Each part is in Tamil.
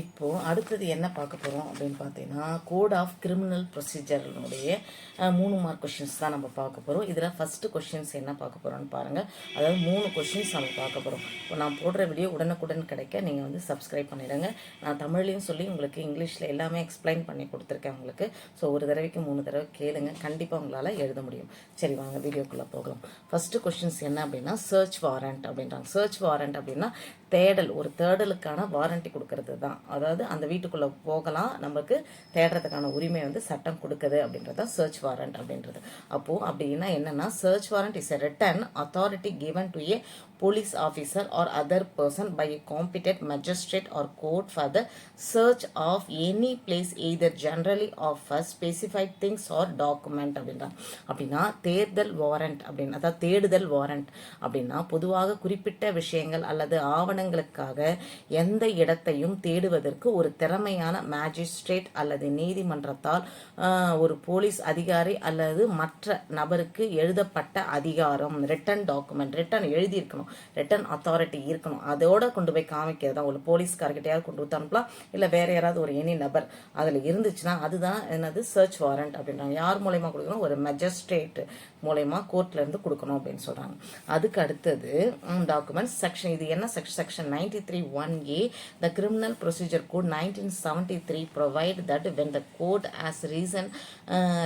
இப்போது அடுத்தது என்ன பார்க்க போகிறோம் அப்படின்னு பார்த்தீங்கன்னா, கோட் ஆஃப் கிரிமினல் ப்ரொசீஜர்னுடைய 3 மார்க் கொஷின்ஸ் தான் நம்ம பார்க்க போகிறோம். இதில் ஃபஸ்ட்டு கொஷின்ஸ் என்ன பார்க்க போகிறோம்னு பாருங்கள். அதாவது 3 கொஷின்ஸ் நம்ம பார்க்க போகிறோம். இப்போ நான் போடுற வீடியோ உடனுக்குடன் கிடைக்க நீங்கள் வந்து சப்ஸ்கிரைப் பண்ணிடுங்க. நான் தமிழ்லையும் சொல்லி உங்களுக்கு இங்கிலீஷில் எல்லாமே எக்ஸ்பிளைன் பண்ணி கொடுத்துருக்கேன் உங்களுக்கு. ஸோ ஒரு தடவைக்கு 3 தடவை கேளுங்க, கண்டிப்பாக உங்களால் எழுத முடியும். சரி, வாங்க வீடியோக்குள்ளே போகலாம். ஃபஸ்ட்டு கொஷின்ஸ் என்ன அப்படின்னா, சர்ச் வாரண்ட் அப்படின்றாங்க. சர்ச் வாரண்ட் அப்படின்னா தேடல், ஒரு தேடலுக்கான வாரண்டி கொடுக்கறது தான். அதாவது அந்த வீட்டுக்குள்ளே போகலாம், நமக்கு தேடுறதுக்கான உரிமை வந்து சட்டம் கொடுக்குது அப்படின்றது தான் சர்ச் வாரண்ட் அப்படின்றது. அப்போது அப்படின்னா என்னென்னா, search warrant is a written authority given to a police officer or other person by a competent magistrate or court for the search of any place either generally or for specified things or document அப்படின்றாங்க. அப்படின்னா தேர்தல் வாரண்ட் அப்படின்னு, அதாவது தேடுதல் வாரண்ட் அப்படின்னா பொதுவாக குறிப்பிட்ட விஷயங்கள் அல்லது ஆவணங்களுக்காக எந்த இடத்தையும் தேடுவதற்கு ஒரு திறமையான மேஜிஸ்ட்ரேட் அல்லது நீதிமன்றத்தால் ஒரு போலீஸ் அதிகாரி அல்லது மற்ற நபருக்கு எழுதப்பட்ட அதிகாரம், ரிட்டன் டாக்குமெண்ட், ரிட்டன் எழுதியிருக்கணும், ரிட்டன் அத்தாரிட்டி இருக்கணும், அதோட கொண்டு போய் காமிக்கிறது தான். ஒரு போலீஸ்கார்கிட்டையாவது கொண்டு வந்து அனுப்பலாம், இல்லை வேற யாராவது ஒரு எனி நபர் அதில் இருந்துச்சுன்னா அதுதான் என்னது சர்ச் வாரண்ட் அப்படின்றாங்க. யார் மூலயமா கொடுக்கணும்? ஒரு மெஜிஸ்ட்ரேட் மூலயமா கோர்ட்லேருந்து கொடுக்கணும் அப்படின்னு சொல்கிறாங்க. அதுக்கு அடுத்தது டாக்குமெண்ட்ஸ் செக்ஷன். இது என்ன section? Section 93(1)(a) The Criminal Procedure Code 1973 provide that when the court has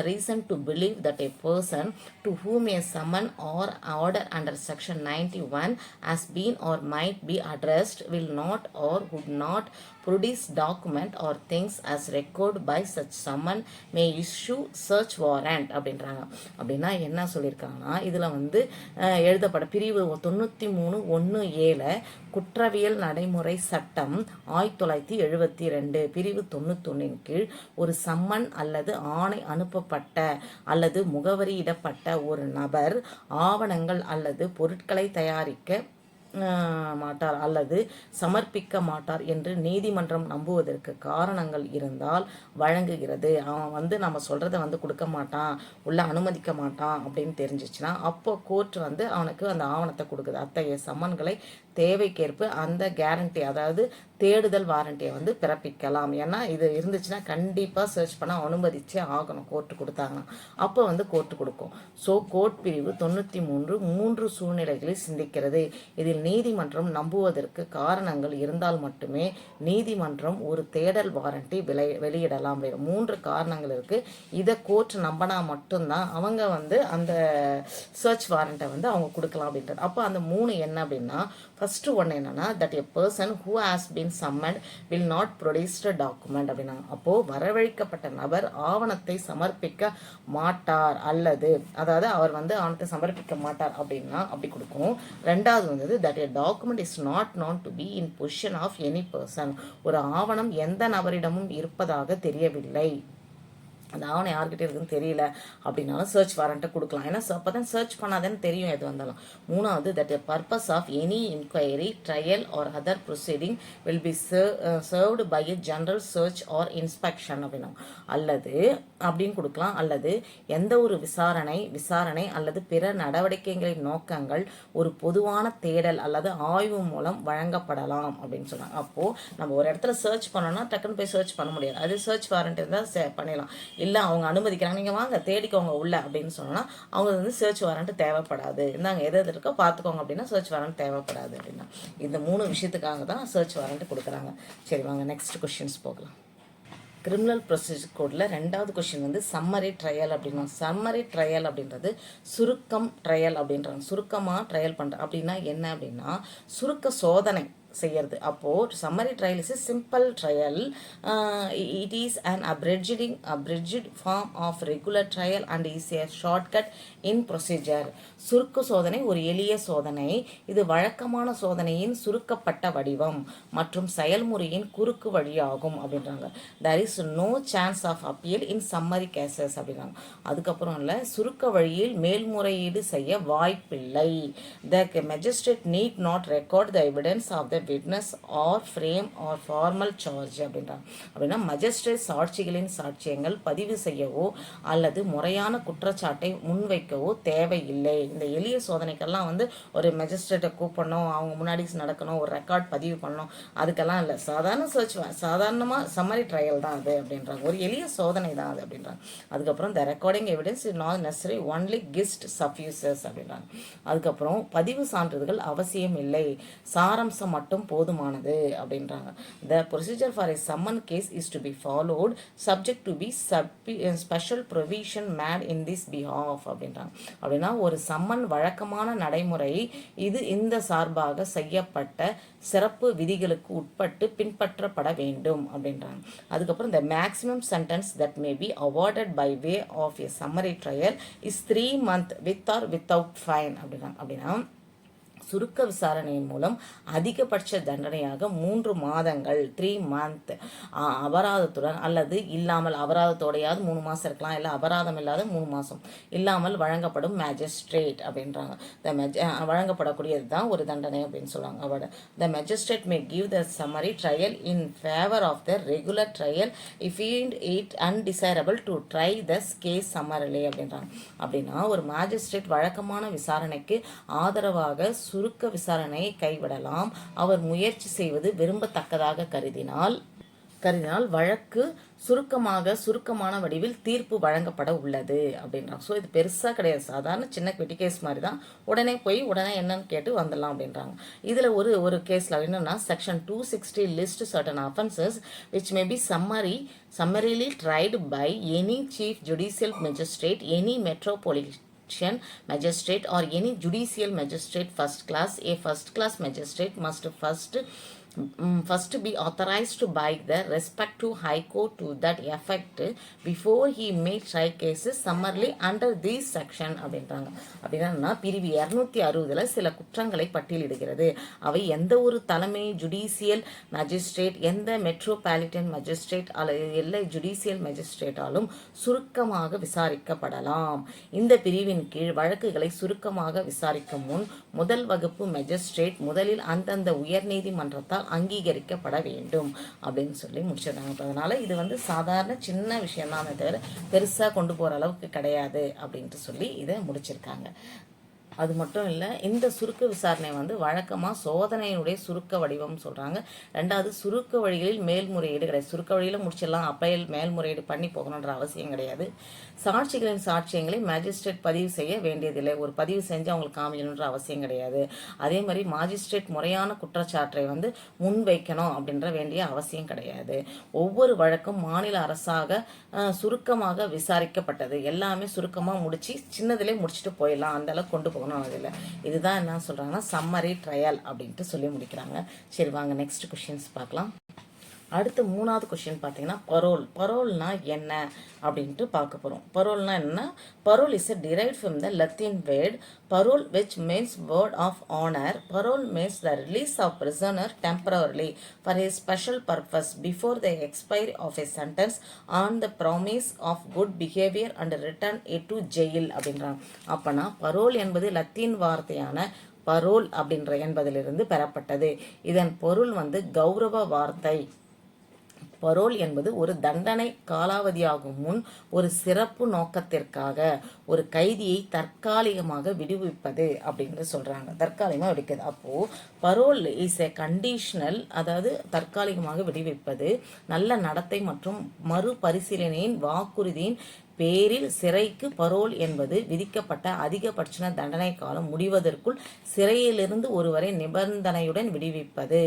reason to believe that a person to whom a summon or order under section 91 has been or might be addressed will not or would not produce document or things as recorded by such summon may issue search warrant அப்படின்றாங்க. அப்படின்னா என்ன சொல்லியிருக்காங்கன்னா, இதில் வந்து எழுதப்பட பிரிவு 93(1)(a) குற்றவியல் நடைமுறை சட்டம் 1972 பிரிவு 91 கீழ் ஒரு சம்மன் அல்லது ஆணை அனுப்பப்பட்ட அல்லது முகவரியிடப்பட்ட ஒரு நபர் ஆவணங்கள் அல்லது பொருட்களை தயாரிக்க மாட்டார் அல்லது சமர்ப்பிக்க மாட்டார் என்று நீதிமன்றம் நம்புவதற்கு காரணங்கள் இருந்தால் வழங்குகிறது. அவன் வந்து நம்ம சொல்கிறத வந்து கொடுக்க மாட்டான், உள்ள அனுமதிக்க மாட்டான் அப்படின்னு தெரிஞ்சிச்சுன்னா அப்போ கோர்ட் வந்து அவனுக்கு அந்த ஆவணத்தை கொடுக்குது. அத்தகைய சம்மன்களை தேவைக்கேற்ப அந்த கேரண்டி, அதாவது தேடுதல் வாரண்டியை வந்து பிறப்பிக்கலாம். ஏன்னா இது இருந்துச்சுன்னா கண்டிப்பாக சர்ச் பண்ண அனுமதிச்சே ஆகணும், கோர்ட்டு கொடுத்தாங்கன்னா. அப்போ வந்து கோர்ட்டு கொடுக்கும். ஸோ கோர்ட் பிரிவு 93 3 சூழ்நிலைகளில் சிந்திக்கிறது. இதில் நீதிமன்றம் நம்புவதற்கு காரணங்கள் இருந்தால் மட்டுமே நீதிமன்றம் ஒரு தேடல் வாரண்டி வெளியிடலாம். 3 காரணங்கள் இருக்குது. இதை கோர்ட் நம்பினா மட்டும்தான் அவங்க வந்து அந்த சர்ச் வாரண்ட்டை வந்து அவங்க கொடுக்கலாம் அப்படின்றது. அப்போ அந்த 3 என்ன அப்படின்னா, ஃபர்ஸ்ட் ஒன் என்னன்னா, that a person who has been summoned will not produce a document அப்படின்னா, அப்போ வரவழைக்கப்பட்ட நபர் ஆவணத்தை சமர்ப்பிக்க மாட்டார் அல்லது, அதாவது அவர் வந்து ஆவணத்தை சமர்ப்பிக்க மாட்டார் அப்படின்னா அப்படி கொடுக்கும். ரெண்டாவது வந்து that a document is not known to be in possession of any person, ஒரு ஆவணம் எந்த நபரிடமும் இருப்பதாக தெரியவில்லை, அந்த ஆவணம் யார்கிட்ட இருக்குன்னு தெரியல அப்படின்னாலும் சர்ச் வாரண்ட்டை கொடுக்கலாம். ஏன்னா அப்போ தான் சர்ச் பண்ணாதேன்னு தெரியும் எது வந்தாலும். மூணாவது, that a purpose of any inquiry, trial or other proceeding will be served by a general search or inspection அப்படின்னா, அல்லது அப்படின்னு கொடுக்கலாம். அல்லது எந்த ஒரு விசாரணை அல்லது பிற நடவடிக்கைகளின் நோக்கங்கள் ஒரு பொதுவான தேடல் அல்லது ஆய்வு மூலம் வழங்கப்படலாம் அப்படின்னு சொன்னாங்க. அப்போது நம்ம ஒரு இடத்துல சர்ச் பண்ணோம்னா டக்குன்னு போய் சர்ச் பண்ண முடியாது, அது சர்ச் வாரண்ட் இருந்தால் பண்ணிடலாம். இல்லை அவங்க அனுமதிக்கிறாங்க, நீங்கள் வாங்க தேடிக்கோங்க உள்ள அப்படின்னு சொன்னோன்னா அவங்க வந்து சர்ச் வாரண்ட் தேவைப்படாது, இந்தாங்க எது இருக்கோ பார்த்துக்கோங்க அப்படின்னா சர்ச் வாரண்ட் தேவைப்படாது அப்படின்னா. இந்த 3 விஷயத்துக்காக தான் சர்ச் வாரண்ட் கொடுக்குறாங்க. சரி, வாங்க நெக்ஸ்ட் கொஸ்டின்ஸ் போகலாம். கிரிமினல் ப்ரொசீஜர் கோடில் 2வது கொஸ்டின் வந்து சம்மரி ட்ரையல் அப்படின்னா, சம்மரி ட்ரையல் அப்படின்றது சுருக்கம் ட்ரையல் அப்படின்றாங்க. சுருக்கமாக ட்ரையல் பண்ணுற அப்படின்னா என்ன அப்படின்னா, சுருக்க சோதனை செய்யறது. அப்போது summary trial is a simple trial. It is an abridged form of regular trial and is a shortcut in procedure. சுருக்க சோதனை ஒரு எளிய சோதனை, இது வழக்கமான சோதனையின் சுருக்கப்பட்ட வடிவம் மற்றும் செயல்முறையின் குறுக்கு வழியாகும் அப்படின்றாங்க. there is no chance of appeal in summary cases அப்படின்றாங்க. அதுக்கப்புறம் இல்லை, சுருக்க வழியில் மேல்முறையீடு செய்ய வாய்ப்பில்லை. the magistrate need not record the evidence of the the witness or frame or formal charge அப்படின்றாங்க. அப்படின்னா மஜிஸ்ட்ரேட் சாட்சிகளின் சாட்சியங்கள் பதிவு செய்யவோ அல்லது முறையான குற்றச்சாட்டை முன்வைக்கவோ தேவையில்லை. இந்த எளிய சோதனைக்கெல்லாம் வந்து ஒரு மெஜிஸ்ட்ரேட்டை கூப்பிடணும், அவங்க முன்னாடி நடக்கணும், ஒரு ரெக்கார்ட் பதிவு பண்ணணும், அதுக்கெல்லாம் இல்லை. சாதாரணமாக சம்மரி ட்ரையல் தான் அது அப்படின்றாங்க. ஒரு எளிய சோதனை தான் அது அப்படின்றாங்க. அதுக்கப்புறம் the recording evidence is not necessary only gist suffices அப்படின்றாங்க. அதுக்கப்புறம் பதிவு சான்றிதழ்கள் அவசியம் இல்லை, சாராம்சம் மட்டும் போதுமானது அப்படின்றாங்க. The procedure for a summon case is to be followed subject to be special provision made in this behalf அப்படின்றாங்க. அப்படின்னா ஒரு சம்மன் வழக்கமான நடைமுறை இது இந்த சார்பாக செய்யப்பட்ட சிறப்பு விதிகளுக்கு உட்பட்டு பின்பற்றப்பட வேண்டும் அப்படின்றாங்க. அதுக்கப்புறம் the maximum sentence that may be awarded by way of a summary trial is 3 months with or without fine அப்படின்றாங்க. அப்படின்னா சுருக்க விசாரணையின் மூலம் அதிகபட்ச தண்டனையாக 3 மாதங்கள் 3 months அபராதத்துடன் அல்லது இல்லாமல், அபராதத்தோடையாவது 3 மாதம் இருக்கலாம், இல்லை அபராதம் இல்லாத 3 மாதம் இல்லாமல் வழங்கப்படும் மேஜிஸ்ட்ரேட் அப்படின்றாங்க. வழங்கப்படக்கூடியது தான் ஒரு தண்டனை அப்படின்னு சொல்லுவாங்க. The magistrate may give the summary trial in favour of the regular trial if it undesirable to try the case சம்மரிலே அப்படின்றாங்க. அப்படின்னா ஒரு மேஜிஸ்ட்ரேட் வழக்கமான விசாரணைக்கு ஆதரவாக சுருக்க விசாரணையை கைவிடலாம். அவர் முயற்சி செய்வது விரும்பத்தக்கதாக கருதினால் வழக்கு சுருக்கமான வடிவில் தீர்ப்பு வழங்கப்பட உள்ளது அப்படின்றாங்க. ஸோ இது பெருசாக கிடையாது, சாதாரண சின்ன பெட்டி கேஸ் மாதிரி தான். உடனே போய் உடனே என்னன்னு கேட்டு வந்துடலாம் அப்படின்றாங்க. இதில் ஒரு கேஸில் என்னென்னா section 260 list certain offences which may be summarily tried by any chief judicial magistrate, any metropolitan magistrate or any judicial magistrate first class. A first class magistrate must first be authorized by the respective high court to that effect before he may try cases summarily under this section அப்படின்றாங்க. அப்படின்னா பிரிவு 260 சில குற்றங்களை பட்டியலிடுகிறது. அவை எந்த ஒரு தலைமை ஜுடிஷியல் மேஜிஸ்ட்ரேட், எந்த மெட்ரோபாலிட்டன் மேஜிஸ்ட்ரேட் அல்லது எல்லா ஜுடிஷியல் மேஜிஸ்ட்ரேட்டாலும் சுருக்கமாக விசாரிக்கப்படலாம். இந்த பிரிவின் கீழ் வழக்குகளை சுருக்கமாக விசாரிக்கும் முன் முதல் வகுப்பு மேஜிஸ்ட்ரேட் முதலில் அந்தந்த உயர்நீதிமன்றத்தால் அங்கீகரிக்கப்பட வேண்டும் அப்படின்னு சொல்லி முடிச்சிடுறாங்க. அதனால இது வந்து சாதாரண சின்ன விஷயம் தான், தவிர பெருசாக கொண்டு போகிற அளவுக்கு கிடையாது அப்படின்ட்டு சொல்லி இதை முடிச்சிருக்காங்க. அது மட்டும் இல்லை, இந்த சுருக்க விசாரணை வந்து வழக்கமாக சோதனையினுடைய சுருக்க வடிவம் சொல்கிறாங்க. ரெண்டாவது, சுருக்க வழிகளில் மேல்முறையீடு கிடையாது. சுருக்க வழியில் முடிச்சிடலாம், அப்பையில் மேல்முறையீடு பண்ணி போகணுன்ற அவசியம் கிடையாது. சாட்சிகளின் சாட்சியங்களை மேஜிஸ்ட்ரேட் பதிவு செய்ய வேண்டியதில்லை, ஒரு பதிவு செஞ்சு அவங்களுக்கு காமிக்கணுன்ற அவசியம் கிடையாது. அதே மாதிரி மாஜிஸ்ட்ரேட் முறையான குற்றச்சாட்டை வந்து முன்வைக்கணும் அப்படின்ற வேண்டிய அவசியம் கிடையாது. ஒவ்வொரு வழக்கும் மாநில அரசாக சுருக்கமாக விசாரிக்கப்பட்டது, எல்லாமே சுருக்கமாக முடிச்சு சின்னதிலே முடிச்சுட்டு போயிடலாம், அந்த அளவுக்கு கொண்டு போகணும் அதில். இதுதான் என்ன சொல்கிறாங்கன்னா சம்மரி ட்ரையல் அப்படின்ட்டு சொல்லி முடிக்கிறாங்க. சரி வாங்க நெக்ஸ்ட் கொஷின்ஸ் பார்க்கலாம். அடுத்து 3வது கொஷின் பார்த்தீங்கன்னா பரோல்னா என்ன அப்படின்ட்டு பார்க்க போகிறோம். பரோல்னா என்ன? Parole is derived from the Latin word parole which means word of honor. Parole means the release of prisoner temporarily for a special purpose before the expiry of a sentence on the promise of good behavior and return to jail அப்படின்றாங்க. அப்பனா பரோல் என்பது லத்தீன் வார்த்தையான பரோல் அப்படின்ற என்பதிலிருந்து பெறப்பட்டது. இதன் பொருள் வந்து கௌரவ வார்த்தை. பரோல் என்பது ஒரு தண்டனை காலாவதியாகும் முன் ஒரு சிறப்பு நோக்கத்திற்காக ஒரு கைதியை தற்காலிகமாக விடுவிப்பது அப்படின்னு சொல்றாங்க. தற்காலிகமாக விடுக்கிறது. அப்போ பரோல் இஸ் எ கண்டிஷனல், அதாவது தற்காலிகமாக விடுவிப்பது நல்ல நடத்தை மற்றும் மறுபரிசீலனையின் வாக்குறுதியின் பேரில் சிறைக்கு பரோல் என்பது விதிக்கப்பட்ட அதிகபட்ச தண்டனை காலம் முடிவதற்குள் சிறையிலிருந்து ஒருவரை நிபந்தனையுடன் விடுவிப்பது.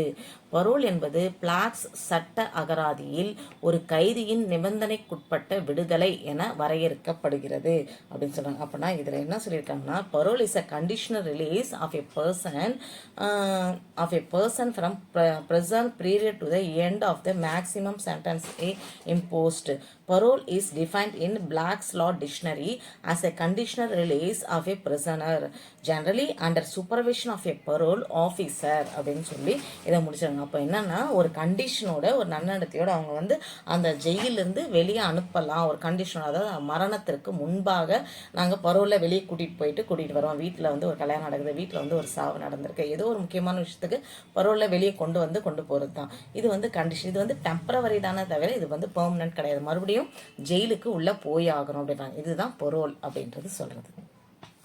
பரோல் என்பது பிளாக்ஸ் சட்ட அகராதியில் ஒரு கைதியின் நிபந்தனைக்குட்பட்ட விடுதலை என வரையறுக்கப்படுகிறது அப்படின்னு சொல்றாங்க. அப்படின்னா இதில் என்ன சொல்லியிருக்காங்கன்னா parole is a conditional release of a person from prison period to the end of the maximum sentence imposed. Parole is defined in Black's Law Dictionary as a conditional release of a prisoner generally under supervision of a parole officer அப்படின்னு சொல்லி இதை முடிச்சிருங்க. அப்போ என்னன்னா ஒரு கண்டிஷனோட ஒரு நன்னடத்தையோட அவங்க வந்து அந்த ஜெயிலிருந்து வெளியே அனுப்பலாம். ஒரு கண்டிஷனோட, அதாவது மரணத்திற்கு முன்பாக நாங்கள் பரோலில் வெளியே கூட்டிகிட்டு வரோம். வீட்டில் வந்து ஒரு கல்யாணம் நடக்குது, வீட்டில் வந்து ஒரு சாவு நடந்திருக்கு, ஏதோ ஒரு முக்கியமான விஷயத்துக்கு பரோலில் வெளியே கொண்டு போகிறது தான் இது வந்து கண்டிஷன். இது வந்து டெம்பரவரி தானே தவிர இது வந்து பெர்மனன்ட் கிடையாது. மறுபடியும் ஜெயிலுக்கு உள்ளே போய் ஆகணும் அப்படின்றாங்க. இதுதான் பரோல் அப்படின்றது சொல்கிறது.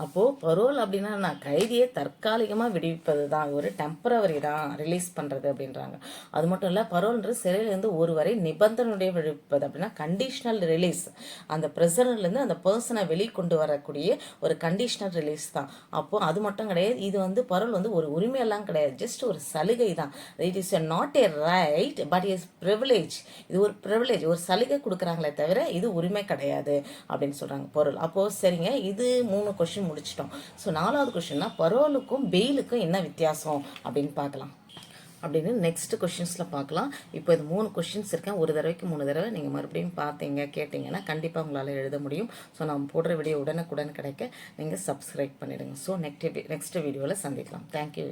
அப்போது பரோல் அப்படின்னா நான் கைதியை தற்காலிகமாக விடுவிப்பது தான், ஒரு டெம்பரவரி தான் ரிலீஸ் பண்ணுறது அப்படின்றாங்க. அது மட்டும் இல்லை, பரோல்ன்றது சிறையிலேருந்து ஒரு வரை நிபந்தனையுடைய விடுவிப்பது அப்படின்னா கண்டிஷனல் ரிலீஸ். அந்த ப்ரெசனர்லேருந்து அந்த பர்சனை வெளிக்கொண்டு வரக்கூடிய ஒரு கண்டிஷனல் ரிலீஸ் தான். அப்போது அது மட்டும் கிடையாது, இது வந்து பரோல் வந்து ஒரு உரிமையெல்லாம் கிடையாது, ஜஸ்ட் ஒரு சலுகை தான். It is not a right but is privilege. இது ஒரு ப்ரிவிலேஜ், ஒரு சலுகை கொடுக்குறாங்களே தவிர இது உரிமை கிடையாது அப்படின்னு சொல்கிறாங்க பரோல். அப்போது சரிங்க, இது 3 கொஸ்டின் முடிச்சிட்டோம். ஸோ 4வது கொஸ்டின்னா பரோலுக்கும் பெயிலுக்கும் என்ன வித்தியாசம் அப்படின்னு பார்க்கலாம். அப்படின்னு நெக்ஸ்ட் கொஷின்ஸில் பார்க்கலாம். இப்போ இது 3 கொஷின்ஸ் இருக்கேன். ஒரு தடவைக்கு 3 தடவை நீங்கள் மறுபடியும் பார்த்தீங்க கேட்டிங்கன்னா கண்டிப்பாக உங்களால் எழுத முடியும். ஸோ நான் போடுற வீடியோ உடனுக்குடன் கிடைக்க நீங்கள் சப்ஸ்கிரைப் பண்ணிவிடுங்க. ஸோ நெக்ஸ்ட் வீடியோவில் சந்திக்கலாம். தேங்க்யூ.